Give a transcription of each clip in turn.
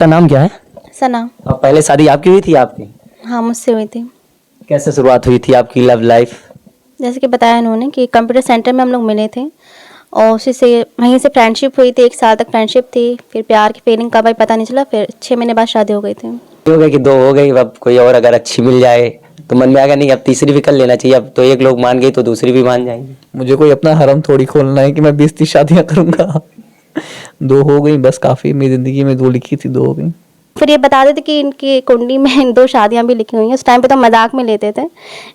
का नाम क्या है? सना। और पहले शादी आपकी हुई थी आपकी? हाँ, मुझसे हुई थी। कैसे शुरुआत हुई थी आपकी लव लाइफ? जैसे कि बताया इन्होंने कि कंप्यूटर सेंटर में हम लोग मिले थे और उसी से वहीं से फ्रेंडशिप हुई थी। 1 साल तक फ्रेंडशिप थी, फिर प्यार की फीलिंग कब आई पता नहीं चला, फिर 6 महीने बाद शादी हो गई थी। हो गई कि 2 हो गई, अब कोई और अगर अच्छी मिल जाए तो मन में आएगा नहीं अब तीसरी भी कर लेना चाहिए। अब तो एक लोग मान गई तो दूसरी भी मान जाएंगे। मुझे कोई अपना हरम थोड़ी खोलना है कि मैं 20-30 शादियां करूंगा। 2 हो गई बस काफी, मेरी जिंदगी में 2 लिखी थी, 2 हो गई। फिर ये बता देते कि इनकी कुंडली में 2 शादियां भी लिखी हुई हैं। उस टाइम पे तो मजाक में लेते थे,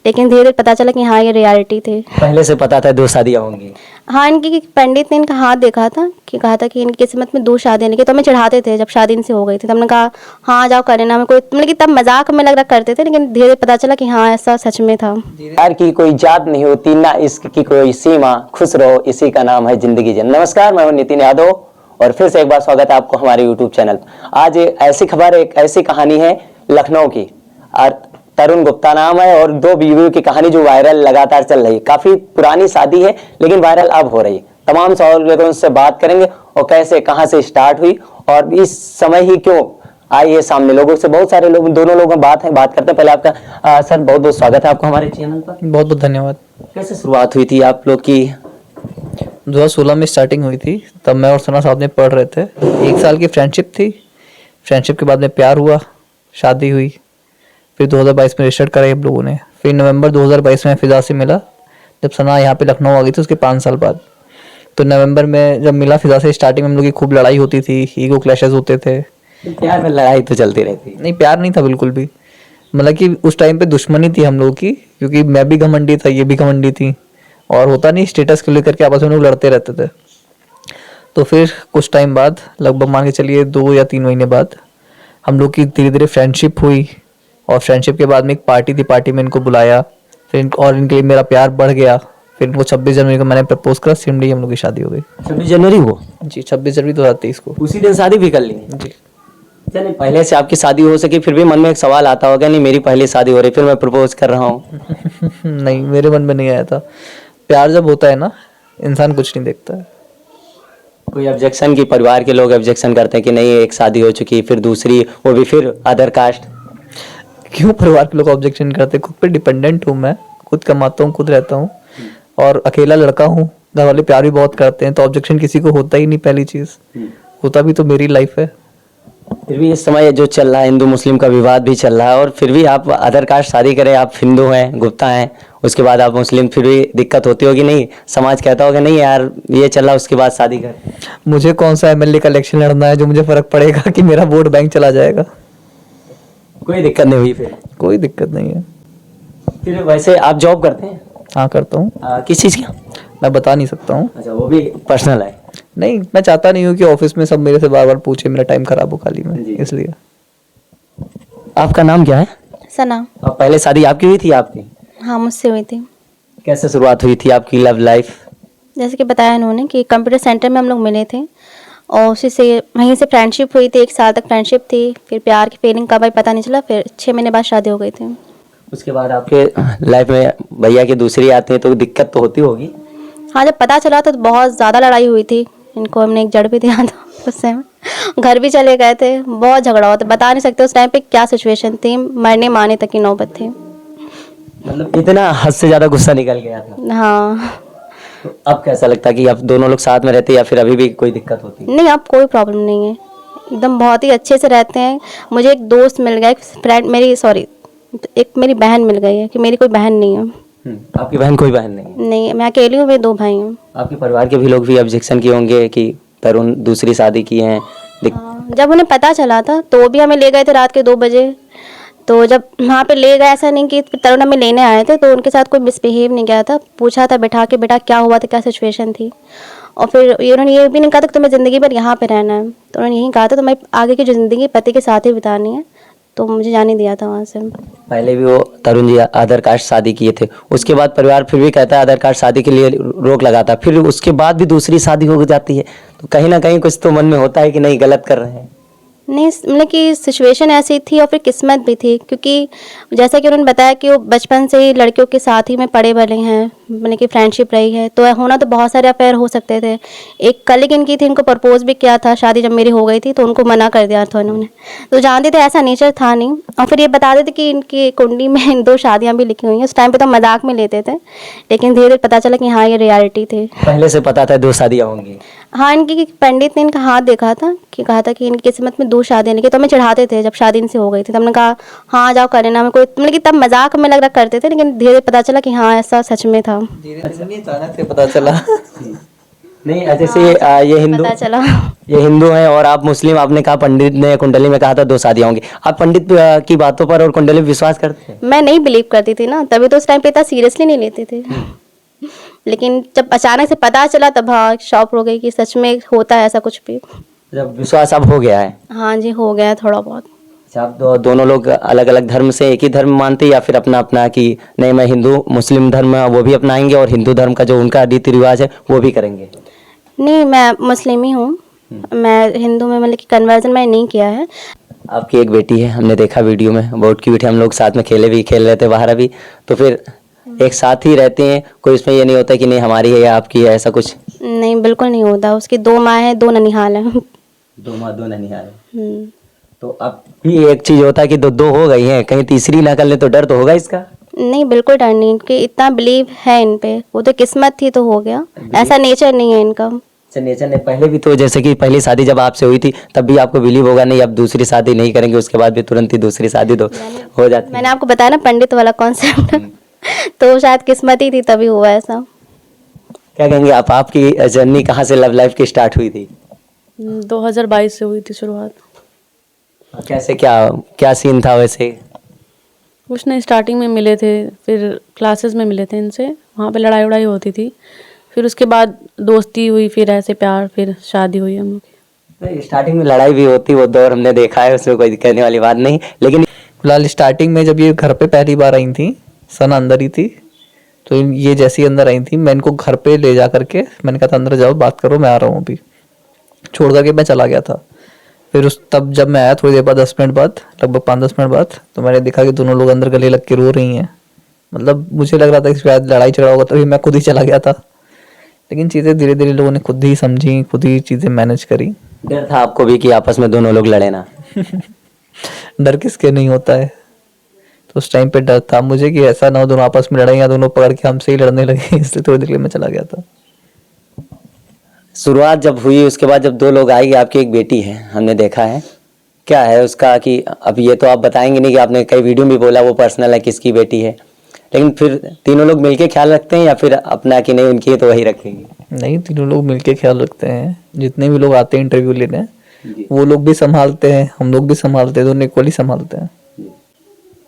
लेकिन धीरे धीरे पता चला कि हाँ ये रियलिटी थी। पहले से पता था 2 शादियां होंगी? हाँ, इनकी पंडित ने इनका हाथ देखा था कि कहा था कि इनकी किस्मत में 2 शादियां लिखी। तो हमें चढ़ाते थे जब शादी इनसे हो गई थी, तब हमने कहा हाँ जाओ कर लेना। हमें कोई मतलब कि तब मजाक में लग रहा करते थे, लेकिन धीरे धीरे पता चला कि हाँ ऐसा सच में था। प्यार की कोई जात नहीं होती ना इश्क की कोई सीमा, खुश रहो इसी का नाम है जिंदगी जन। नमस्कार, मैं हूं नितिन यादव और फिर से एक बार स्वागत है आपको हमारे यूट्यूब चैनल। आज ऐसी खबर, एक ऐसी कहानी है लखनऊ की, और तरुण गुप्ता नाम है और 2 बीवियों की कहानी जो वायरल लगातार चल रही है। काफी पुरानी शादी है लेकिन वायरल अब हो रही है। तमाम सवालों पर उनसे बात करेंगे और कैसे कहां से स्टार्ट हुई और इस समय ही क्यों आई है सामने लोगों से। बहुत सारे लोग, दोनों लोग बात करते हैं। पहले आपका सर बहुत बहुत स्वागत है आपको हमारे चैनल पर। बहुत बहुत धन्यवाद। कैसे शुरुआत हुई थी आप लोग की? 2016 में स्टार्टिंग हुई थी, तब मैं और सना साथ में पढ़ रहे थे। 1 साल की फ्रेंडशिप थी, फ्रेंडशिप के बाद में प्यार हुआ, शादी हुई। फिर 2022 में रजिस्टर कराई हम लोगों ने। फिर नवंबर 2022 में फिजा से मिला, जब सना यहाँ पे लखनऊ आ गई थी उसके 5 साल बाद। तो नवंबर में जब मिला फिजा से, स्टार्टिंग में हम लोग की खूब लड़ाई होती थी, ईगो क्लैशेस होते थे। प्यार में लड़ाई तो चलती रहती? नहीं, प्यार नहीं था बिल्कुल भी। मतलब कि उस टाइम पे दुश्मनी थी हम लोग की, क्योंकि मैं भी घमंडी था, ये भी घमंडी थी, और होता नहीं स्टेटस को लेकर के आपस में लोग लड़ते रहते थे। तो फिर कुछ टाइम बाद, लगभग मान के चलिए 2 या 3 महीने बाद, हम लोग की धीरे धीरे फ्रेंडशिप हुई। और फ्रेंडशिप के बाद में एक पार्टी थी, पार्टी में इनको बुलाया। फिर और इनके लिए मेरा प्यार बढ़ गया। फिर इनको 26 जनवरी को मैंने प्रपोज करा, सेम डे हम लोग की शादी हो गई। 26 जनवरी को? जी, 26 जनवरी 2023 को। उसी दिन शादी भी कर ली? जी। चलिए, पहले से आपकी शादी हो सकी फिर भी मन में एक सवाल आता होगा, नहीं मेरी पहली शादी हो रही फिर मैं प्रपोज कर रहा हूँ? नहीं, मेरे मन में नहीं आया था। प्यार जब होता है ना, इंसान कुछ नहीं देखता है। कोई ऑब्जेक्शन की, परिवार के लोग ऑब्जेक्शन करते हैं कि नहीं एक शादी हो चुकी फिर दूसरी, वो भी फिर अदर कास्ट? क्यों परिवार के लोग ऑब्जेक्शन करते? खुद पे डिपेंडेंट हूँ मैं, खुद कमाता हूँ, खुद रहता हूँ, और अकेला लड़का हूँ। घर वाले प्यार भी बहुत करते हैं, तो ऑब्जेक्शन किसी को होता ही नहीं। पहली चीज होता भी तो मेरी लाइफ है। फिर भी इस समय जो चल रहा है, हिंदू मुस्लिम का विवाद भी चल रहा है, और फिर भी आप अदर कास्ट शादी करें, आप हिंदू हैं, गुप्ता हैं, उसके बाद आप मुस्लिम, फिर भी दिक्कत होती होगी? नहीं समाज कहता होगा नहीं यार ये चल रहा उसके बाद शादी कर? मुझे कौन सा एमएलए का इलेक्शन लड़ना है जो मुझे फर्क पड़ेगा कि मेरा वोट बैंक चला जाएगा? कोई दिक्कत नहीं हुई फिर? कोई दिक्कत नहीं है। फिर वैसे आप जॉब करते हैं? हाँ, करता हूँ। किस चीज़ की? मैं बता नहीं सकता हूँ। अच्छा, वो भी पर्सनल है? नहीं, मैं चाहता नहीं हूँ कि ऑफिस में सब मेरे से बार बार पूछे, मेरा टाइम खराब हो खाली में, जी। इसलिए। आपका नाम क्या है? सना। और पहले शादी आपकी हुई थी आपकी? हाँ, मुझसे हुई थी। कैसे शुरुआत हुई थी आपकी लव लाइफ? जैसे कि बताया इन्होंने कि कंप्यूटर सेंटर में हम लोग मिले थे और उसी से वहीं से फ्रेंडशिप हुई थी। 1 साल तक फ्रेंडशिप थी, फिर प्यार की फीलिंग कब आई पता नहीं चला, फिर 6 महीने बाद शादी हो गई थी। उसके बाद आपके लाइफ में भैया की दूसरी आती है तो दिक्कत तो होती होगी? हाँ, जब पता चला तो बहुत ज़्यादा लड़ाई हुई थी। इनको हमने एक जड़ भी दिया था गुस्से में, घर भी चले गए थे, बहुत झगड़ा हुआ था। बता नहीं सकते उस टाइम पे क्या सिचुएशन थी, मरने मारने तक की नौबत थी। मतलब इतना हद से ज्यादा गुस्सा निकल गया था? हाँ। तो अब कैसा लगता है कि अब दोनों लोग साथ में रहते या फिर अभी भी कोई दिक्कत होती है? नहीं, अब कोई प्रॉब्लम नहीं है, एकदम बहुत ही अच्छे से रहते हैं। मुझे एक दोस्त मिल गया, एक फ्रेंड मेरी, सॉरी, एक मेरी बहन मिल गई है कि मेरी कोई बहन नहीं है। आपकी बहन कोई बहन नहीं है? नहीं, मैं अकेली हूँ, मेरे 2 भाई हैं। आपके परिवार के भी लोग भी ऑब्जेक्शन किए होंगे कि तरुण दूसरी शादी की है? हाँ, जब उन्हें पता चला था तो भी हमें ले गए थे रात के 2 बजे। तो जब वहाँ पे ले गए, ऐसा नहीं कि तरुण हमें लेने आए थे, तो उनके साथ कोई मिसबिहेव नहीं किया था। पूछा था बैठा के, बेटा क्या हुआ था, क्या सिचुएशन थी, और फिर उन्होंने ये भी नहीं कहा था कि तुम्हें ज़िंदगी भर यहाँ पे रहना है। तो उन्होंने यही कहा था तुम्हें आगे की जो ज़िंदगी पति के साथ ही बितानी है, तो मुझे जाने दिया था वहाँ से। पहले भी वो तरुण जी अदर कास्ट शादी किए थे, उसके बाद परिवार फिर भी कहता है अदर कास्ट शादी के लिए रोक लगाता, फिर उसके बाद भी दूसरी शादी हो जाती है, तो कहीं ना कहीं कुछ तो मन में होता है कि नहीं गलत कर रहे हैं? नहीं, मतलब कि सिचुएशन ऐसी थी और फिर किस्मत भी थी, क्योंकि जैसा कि उन्होंने बताया कि वो बचपन से ही लड़कियों के साथ ही में पड़े बड़े हैं, मैंने कि फ्रेंडशिप रही है, तो होना तो बहुत सारे अफेयर हो सकते थे। एक कलीग इनकी थी, इनको प्रपोज भी किया था, शादी जब मेरी हो गई थी तो उनको मना कर दिया था इन्होंने। तो जानते थे ऐसा नेचर था नहीं, और फिर ये बताते थे कि इनकी कुंडली में 2 शादियाँ भी लिखी हुई हैं। उस टाइम पे तो मजाक में लेते थे, लेकिन धीरे धीरे पता चला कि हाँ ये रियलिटी थी। पहले से पता था 2 शादियां होंगी? हाँ, इनकी पंडित ने इनका हाथ देखा था, कि कहा था कि इनकी किस्मत में 2 शादियाँ लिखी, तो हमें चढ़ाते थे जब शादी इनसे हो गई थी। तो हमने कहा हाँ जाओ कर लेना, हमें कोई मतलब कि तब मजाक में लग रहा करते थे, लेकिन धीरे धीरे पता चला कि हाँ ऐसा सच में था। अचानक से पता चला। नहीं ऐसे से ये हिंदू, पता चला। ये हिंदू हैं और आप मुस्लिम, आपने कहा पंडित ने कुंडली में कहा था 2 शादियां होंगी। आप पंडित की बातों पर और कुंडली में विश्वास करते हैं? मैं नहीं बिलीव करती थी ना, तभी तो उस टाइम पे इतना सीरियसली नहीं लेते थे। लेकिन जब अचानक से पता चला तब हाँ शॉक हो गई कि सच में होता है ऐसा कुछ भी। जब विश्वास अब हो गया है? हाँ जी, हो गया है थोड़ा बहुत। अच्छा, आप दोनों लोग अलग अलग धर्म से एक ही धर्म मानते हैं या फिर अपना अपना कि नहीं मैं हिंदू मुस्लिम धर्म वो भी अपनाएंगे और हिंदू धर्म का जो उनका रीति रिवाज है वो भी करेंगे? नहीं, मैं मुस्लिम ही हूँ, मैं हिंदू में मतलब कि कन्वर्जन मैंने नहीं किया है। आपकी एक बेटी है, हमने देखा वीडियो में, बहुत क्यूट है, हम लोग साथ में खेल रहे थे बाहर अभी। तो फिर एक साथ ही रहते हैं, कोई इसमें ये नहीं होता कि नहीं हमारी है या आपकी है, ऐसा कुछ? नहीं, बिल्कुल नहीं होता। उसकी 2 माँ हैं, 2 ननिहाल हैं। 2 माँ 2 ननिहाल। हम्म। तो अब भी एक चीज होता है कि दो हो गई हैं, कहीं तीसरी ना कर ले तो डर तो होगा इसका? नहीं, बिल्कुल डर नहीं, क्योंकि इतना बिलीव है इन पे, वो तो किस्मत थी तो हो गया, ऐसा नेचर नहीं है इनका। अच्छा, नेचर ने पहले भी तो जैसे कि पहली शादी जब आपसे हुई थी तब भी आपको बिलीव होगा नहीं अब दूसरी शादी नहीं करेंगे, उसके बाद भी तुरंत ही दूसरी शादी तो हो जाती है। मैंने आपको बताया ना पंडित वाला कॉन्सेप्ट। तो शायद किस्मत ही थी तभी हुआ ऐसा। क्या कहेंगे आप, आपकी जर्नी कहाँ से लव लाइफ की स्टार्ट हुई थी? 2022 से हुई थी शुरुआत। कैसे, क्या क्या सीन था वैसे? कुछ नहीं, स्टार्टिंग में मिले थे, फिर क्लासेस में मिले थे इनसे, वहाँ पे लड़ाई वड़ाई होती थी, फिर उसके बाद दोस्ती हुई, फिर ऐसे प्यार, फिर शादी हुई हम लोग की। स्टार्टिंग में लड़ाई भी होती, वो दौर हमने देखा है, उसमें कोई कहने वाली बात नहीं। लेकिन फिलहाल स्टार्टिंग में जब ये घर पे पहली बार आई थी, सना अंदर ही थी, तो ये जैसे ही अंदर आई थी मैं इनको घर पे ले जा करके मैंने कहा था अंदर जाओ बात करो, मैं आ रहा हूँ अभी, छोड़ करके मैं चला गया था। फिर तब जब मैं आया थोड़ी देर बाद, 10 मिनट बाद, लगभग 5-10 मिनट बाद, तो मैंने देखा कि दोनों लोग अंदर गले लग के रो रही हैं। मतलब मुझे लग रहा था कि शायद लड़ाई झगड़ा होगा, तभी मैं खुद ही चला गया था। लेकिन चीज़ें धीरे धीरे लोगों ने खुद ही समझी, खुद ही चीज़ें मैनेज करी। डर था आपको भी कि आपस में दोनों लोग लड़े ना? डर किसके नहीं होता है, तो उस टाइम पे डर था मुझे कि ऐसा ना हो दोनों आपस में लड़ाई या दोनों पकड़ के हमसे ही लड़ने लगे, इसलिए थोड़ी देर के लिए मैं चला गया था। शुरुआत जब हुई उसके बाद जब 2 लोग आई, आपकी एक बेटी है हमने देखा है, क्या है उसका कि अब ये तो आप बताएंगे नहीं कि आपने कई वीडियो में बोला वो पर्सनल है किसकी बेटी है, लेकिन फिर तीनों लोग मिलके ख्याल रखते हैं या फिर अपना कि नहीं उनकी है तो वही रखेंगे? नहीं, तीनों लोग मिलके ख्याल रखते हैं, जितने भी लोग आते हैं इंटरव्यू लेने वो लोग भी संभालते हैं, हम लोग भी संभालते हैं, दोनों इक्वली संभालते हैं।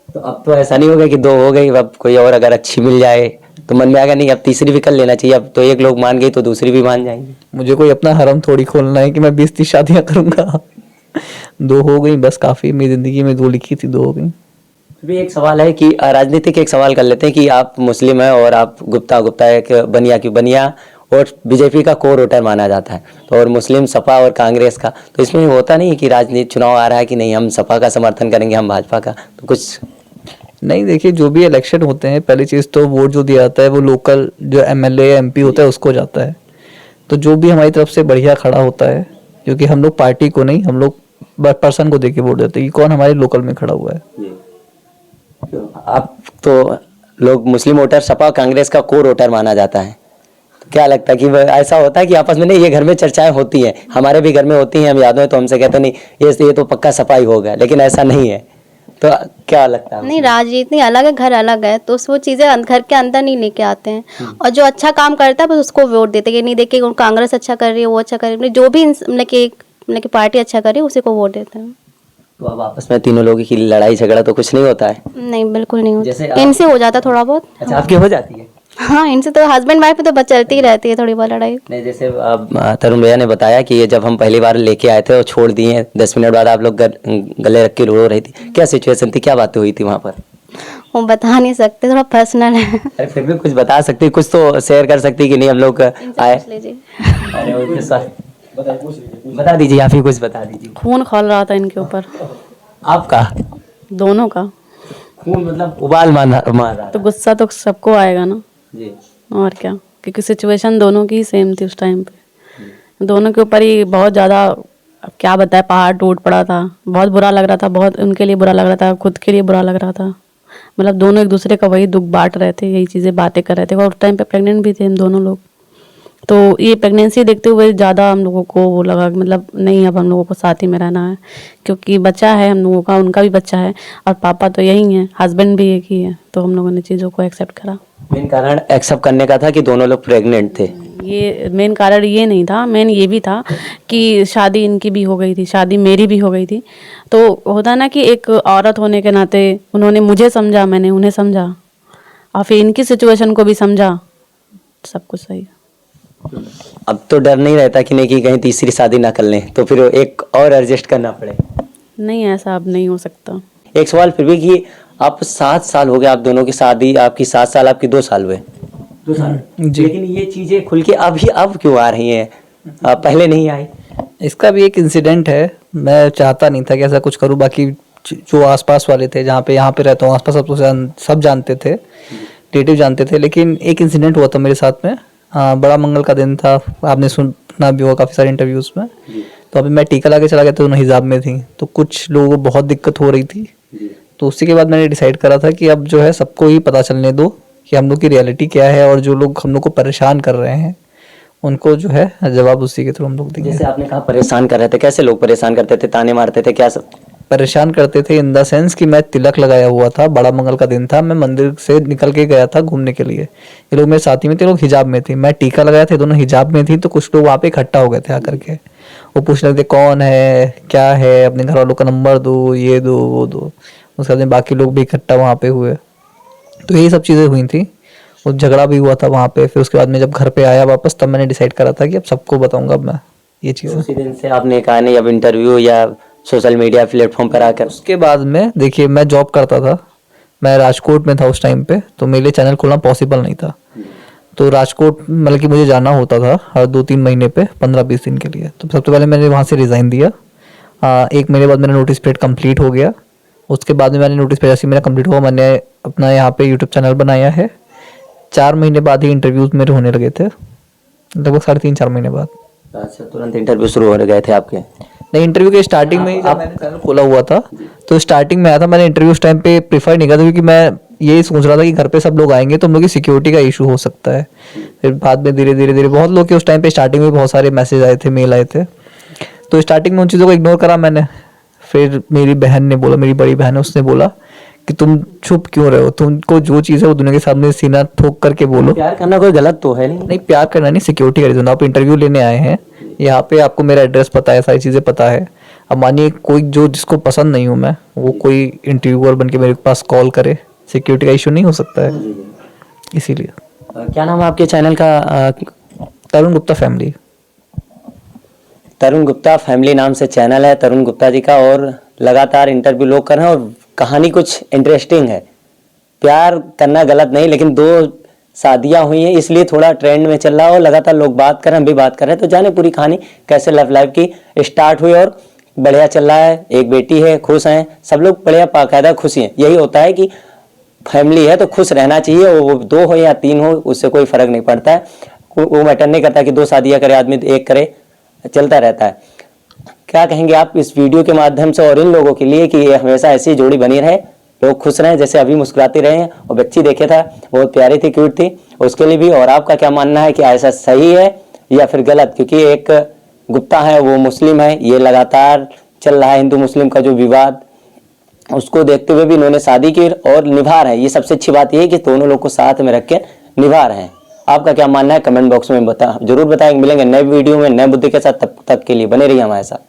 तो अब तो ऐसा नहीं होगा कि 2 हो गई, अब कोई और अगर अच्छी मिल जाए तो मन में आएगा नहीं अब तीसरी भी कर लेना चाहिए, अब तो एक लोग मान गई तो दूसरी भी मान जाएंगे? मुझे कोई अपना हरम थोड़ी खोलना है कि मैं 20-30 शादियां करूंगा। 2 हो गई बस काफी, मेरी जिंदगी में 2 लिखी थी, 2 हो गई। भी एक सवाल है कि राजनीतिक एक सवाल कर लेते हैं कि आप मुस्लिम हैं और आप गुप्ता एक बनिया और बीजेपी का कोर वोटर माना जाता है, तो और मुस्लिम सपा और कांग्रेस का, तो इसमें होता नहीं है कि राजनीति चुनाव आ रहा है कि नहीं हम सपा का समर्थन करेंगे हम भाजपा का, तो कुछ नहीं, देखिए जो भी इलेक्शन होते हैं पहली चीज़ तो वोट जो दिया जाता है वो लोकल जो MLA या MP होता है उसको जाता है। तो जो भी हमारी तरफ से बढ़िया खड़ा होता है, क्योंकि हम लोग पार्टी को नहीं, हम लोग पर्सन को देके वोट देते हैं कि कौन हमारे लोकल में खड़ा हुआ है। आप तो लोग मुस्लिम वोटर सपा कांग्रेस का कोर वोटर माना जाता है, तो क्या लगता है कि ऐसा होता है कि आपस में नहीं, ये घर में चर्चाएं होती हैं, हमारे भी घर में होती हैं, हम याद हैं तो हमसे कहते नहीं ये तो पक्का सपा ही होगा, लेकिन ऐसा नहीं है, तो क्या लगता है? नहीं, राजनीति अलग है, घर अलग है, तो वो चीज़ें घर के अंदर नहीं लेके आते हैं। और जो अच्छा काम करता है बस उसको वोट देते हैं, कि नहीं देखिए कांग्रेस अच्छा कर रही है, वो अच्छा कर रही है, जो भी मतलब कि पार्टी अच्छा कर रही है उसी को वोट देते हैं। तो अब आपस में तीनों लोगों की लड़ाई झगड़ा तो कुछ नहीं होता है? नहीं, बिल्कुल नहीं जैसे होता, इनसे हो जाता थोड़ा बहुत। अच्छा, आपकी हो जाती है? हाँ, इनसे तो हस्बैंड वाइफ में तो बस चलती ही रहती है थोड़ी बहुत लड़ाई। नहीं, जैसे तरुण भैया ने बताया कि ये जब हम पहली बार लेके आए थे और छोड़ दिए, 10 मिनट बाद आप लोग गले रख के रो रही थी, क्या सिचुएशन थी, क्या बातें हुई थी वहाँ पर? वो बता नहीं सकते, थोड़ा पर्सनल है। अरे फिर भी कुछ बता सकती, कुछ तो शेयर कर सकती कि नहीं हम लोग आए? पूछ लीजिए। अरे उनके साथ बता दीजिए, आप ही कुछ बता दीजिए। खून खौल रहा था इनके ऊपर, आपका दोनों का। खून मतलब उबाल मार रहा तो गुस्सा तो सबको आएगा ना। जी। और क्या, क्योंकि सिचुएशन दोनों की सेम थी उस टाइम पे। दोनों के ऊपर ही बहुत ज़्यादा, अब क्या बताए, पहाड़ टूट पड़ा था। बहुत बुरा लग रहा था, बहुत उनके लिए बुरा लग रहा था, खुद के लिए बुरा लग रहा था। मतलब दोनों एक दूसरे का वही दुख बांट रहे थे, यही चीज़ें बातें कर रहे थे। और उस टाइम पे प्रेग्नेंट भी थे हम दोनों लोग। तो ये प्रेगनेंसी देखते हुए ज़्यादा हम लोगों को वो लगा कि मतलब नहीं, अब हम लोगों को साथ ही में रहना है, क्योंकि बच्चा है हम लोगों का, उनका भी बच्चा है, और पापा तो यही हैं, हस्बैंड भी एक ही है। तो हम लोगों ने चीज़ों को एक्सेप्ट करा। मेन कारण एक्सेप्ट करने का था कि दोनों लोग प्रेग्नेंट थे। ये मेन कारण ये नहीं था, मेन ये भी था कि शादी इनकी भी हो गई थी, शादी मेरी भी हो गई थी। तो होता ना कि एक औरत होने के नाते उन्होंने मुझे समझा, मैंने उन्हें समझा, और फिर इनकी सिचुएशन को भी समझा, सब कुछ सही है। अब तो डर नहीं रहता कि नहीं कि कहीं तीसरी शादी ना कर लें तो फिर एक और एडजस्ट करना पड़े। नहीं, ऐसा अब नहीं हो सकता। एक सवाल फिर भी कि आप 7 साल हो गए आप दोनों की शादी, आपकी 7 साल, आपकी 2 साल हुए। 2 साल जी। लेकिन ये चीजें खुल के अब क्यों आ रही हैं, पहले नहीं आई? इसका भी एक इंसिडेंट है। मैं चाहता नहीं था कि ऐसा कुछ करूं। बाकी जो आसपास वाले थे, जहाँ पे यहाँ पे रहता हूँ आसपास, सब जानते थे, रिलेटिव जानते थे। लेकिन एक इंसिडेंट हुआ था मेरे साथ में। बड़ा मंगल का दिन था, आपने सुना भी होगा काफ़ी सारे इंटरव्यूज़ में। तो अभी मैं टीका लगा चला गया था, दोनों हिजाब में थी, तो कुछ लोगों को बहुत दिक्कत हो रही थी। तो उसी के बाद मैंने डिसाइड करा था कि अब जो है सबको ही पता चलने दो कि हम लोग की रियलिटी क्या है, और जो लोग हम लोग को परेशान कर रहे हैं उनको जो है जवाब उसी के थ्रू हम लोग देंगे। जैसे आपने कहा परेशान कर रहे थे, कैसे लोग परेशान करते थे, ताने मारते थे, क्या सब? परेशान करते थे इन द सेंस कि मैं तिलक लगाया हुआ था, बड़ा मंगल का दिन था, मैं मंदिर से निकल के गया था घूमने के लिए। ये लोग मेरे साथी में थे, लोग हिजाब में थे, मैं टीका लगाया था, दोनों हिजाब में थी। तो कुछ लोग वहाँ पे इकट्ठा हो गए थे आकर के, वो पूछ रहे थे कौन है, क्या है, अपने घर वालों का नंबर दो, ये दो वो दो। उसके बाद में बाकी लोग भी इकट्ठा वहाँ पे हुए। तो यही सब चीज़ें हुई थी, वो झगड़ा भी हुआ था वहाँ पे। फिर उसके बाद में जब घर पे आया वापस, तब मैंने डिसाइड करा था कि अब सबको बताऊंगा अब मैं ये चीज़ें। उसी दिन से आपने कहा नहीं अब इंटरव्यू या सोशल मीडिया प्लेटफॉर्म पर आकर? उसके बाद में देखिए, मैं जॉब करता था, मैं राजकोट में था उस टाइम पे, तो मेरे लिए चैनल खोलना पॉसिबल नहीं था। तो राजकोट मतलब कि मुझे जाना होता था हर 2-3 महीने पे 15-20 दिन के लिए। तो सबसे पहले मैंने वहाँ से रिज़ाइन दिया। 1 महीने बाद मेरा नोटिस पीरियड कंप्लीट हो गया। उसके बाद में मैंने नोटिस पीरियड जैसे मेरा कंप्लीट हुआ, मैंने अपना यहाँ पे यूट्यूब चैनल बनाया है। 4 महीने बाद ही इंटरव्यूज मेरे होने लगे थे, लगभग 3.5-4 महीने बाद। अच्छा, तुरंत इंटरव्यू शुरू हो गए थे आपके? नहीं, इंटरव्यू के स्टार्टिंग में ही जब मैंने चैनल खोला हुआ था, तो स्टार्टिंग में आया था। मैंने इंटरव्यू उस टाइम पे प्रीफर नहीं किया था, क्योंकि मैं यही सोच रहा था कि घर पे सब लोग आएंगे तो हम लोग की सिक्योरिटी का इशू हो सकता है। फिर बाद में धीरे धीरे बहुत लोग के उस टाइम पे स्टार्टिंग में बहुत सारे मैसेज आए थे, मेल आए थे, तो स्टार्टिंग में उन चीज़ों को इग्नोर करा मैंने। फिर मेरी बहन ने बोला, मेरी बड़ी बहन है, उसने बोला कि तुम चुप क्यों रहे हो, तुमको जो चीज़ है वो दुनिया के सामने सीना ठोक करके बोलो। प्यार करना कोई गलत तो है नहीं? नहीं, प्यार करना नहीं, सिक्योरिटी का रीजन। आप इंटरव्यू लेने आए हैं, यहाँ पे आपको मेरा एड्रेस पता है, सारी चीज़ें पता है। अब मानिए कोई जो जिसको पसंद नहीं हूँ मैं, वो कोई इंटरव्यूअर बन के मेरे पास कॉल करे, सिक्योरिटी का इशू नहीं हो सकता है, इसीलिए। क्या नाम है आपके चैनल का? तरुण गुप्ता फैमिली। तरुण गुप्ता फैमिली नाम से चैनल है तरुण गुप्ता जी का, और लगातार इंटरव्यू लोग कर रहे हैं और कहानी कुछ इंटरेस्टिंग है। प्यार करना गलत नहीं, लेकिन 2 शादियां हुई हैं इसलिए थोड़ा ट्रेंड में चल रहा है और लगातार लोग बात कर रहे हैं, हम भी बात कर रहे हैं। तो जाने पूरी कहानी कैसे लव लाइफ की स्टार्ट हुई और बढ़िया चल रहा है। एक बेटी है, खुश हैं सब लोग, बढ़िया बाकायदा खुशी हैं। यही होता है कि फैमिली है तो खुश रहना चाहिए, वो 2 हो या 3 हो, उससे कोई फर्क नहीं पड़ता है। वो मैटर नहीं करता कि 2 शादियां करे आदमी, 1 करे, चलता रहता है। क्या कहेंगे आप इस वीडियो के माध्यम से और इन लोगों के लिए कि ये हमेशा ऐसी जोड़ी बनी रहे, लोग खुश रहें, जैसे अभी मुस्कुराते रहे हैं? और बच्ची देखे था, बहुत प्यारी थी, क्यूट थी, उसके लिए भी। और आपका क्या मानना है कि ऐसा सही है या फिर गलत? क्योंकि एक गुप्ता है, वो मुस्लिम है, ये लगातार चल रहा है हिंदू मुस्लिम का जो विवाद, उसको देखते हुए भी इन्होंने शादी की और निभा रहे हैं। ये सबसे अच्छी बात ये है कि दोनों लोग को साथ में रख के निभा रहे हैं। आपका क्या मानना है कमेंट बॉक्स में जरूर बताएंगे। मिलेंगे नए वीडियो में नए मुद्दे के साथ, तब तक के लिए बने रहिए हमारे साथ।